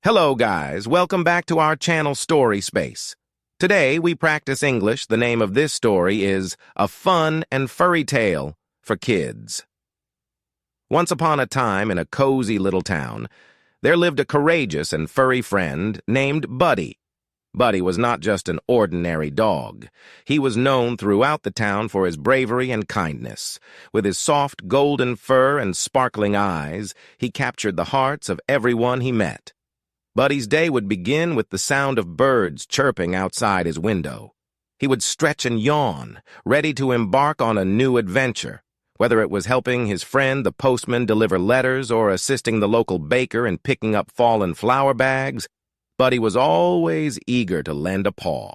Hello guys, welcome back to our channel Story Space. Today we practice English. The name of this story is A Fun and Furry Tale for Kids. Once upon a time in a cozy little town, there lived a courageous and furry friend named Buddy. Buddy was not just an ordinary dog. He was known throughout the town for his bravery and kindness. With his soft golden fur and sparkling eyes, he captured the hearts of everyone he met. Buddy's day would begin with the sound of birds chirping outside his window. He would stretch and yawn, ready to embark on a new adventure. Whether it was helping his friend, the postman, deliver letters or assisting the local baker in picking up fallen flour bags, Buddy was always eager to lend a paw.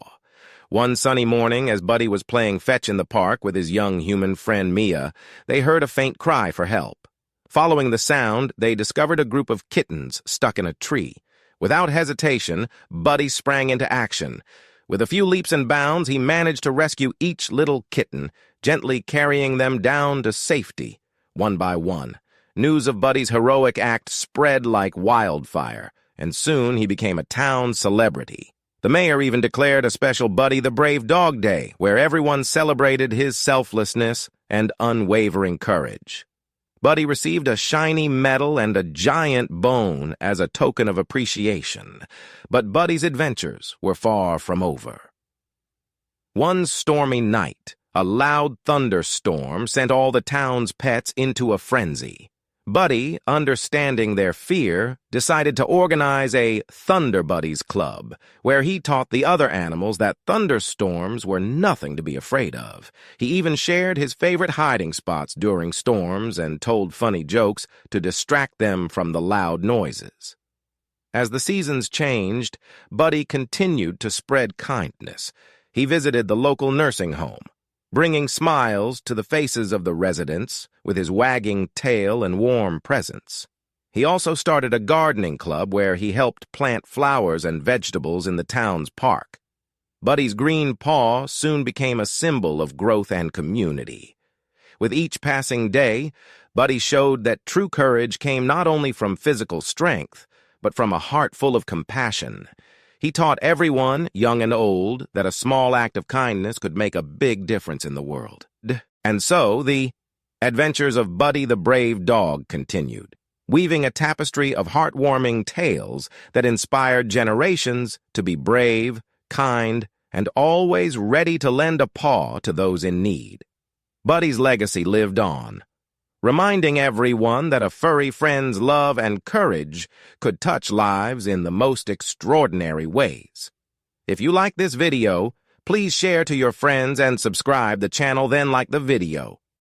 One sunny morning, as Buddy was playing fetch in the park with his young human friend Mia, they heard a faint cry for help. Following the sound, they discovered a group of kittens stuck in a tree. Without hesitation, Buddy sprang into action. With a few leaps and bounds, he managed to rescue each little kitten, gently carrying them down to safety, one by one. News of Buddy's heroic act spread like wildfire, and soon he became a town celebrity. The mayor even declared a special Buddy the Brave Dog Day, where everyone celebrated his selflessness and unwavering courage. Buddy received a shiny medal and a giant bone as a token of appreciation. But Buddy's adventures were far from over. One stormy night, a loud thunderstorm sent all the town's pets into a frenzy. Buddy, understanding their fear, decided to organize a Thunder Buddies Club, where he taught the other animals that thunderstorms were nothing to be afraid of. He even shared his favorite hiding spots during storms and told funny jokes to distract them from the loud noises. As the seasons changed, Buddy continued to spread kindness. He visited the local nursing home, bringing smiles to the faces of the residents with his wagging tail and warm presence. He also started a gardening club where he helped plant flowers and vegetables in the town's park. Buddy's green paw soon became a symbol of growth and community. With each passing day, Buddy showed that true courage came not only from physical strength, but from a heart full of compassion. He taught everyone, young and old, that a small act of kindness could make a big difference in the world. And so, the adventures of Buddy the Brave Dog continued, weaving a tapestry of heartwarming tales that inspired generations to be brave, kind, and always ready to lend a paw to those in need. Buddy's legacy lived on, reminding everyone that a furry friend's love and courage could touch lives in the most extraordinary ways. If you like this video, please share to your friends and subscribe the channel, then like the video.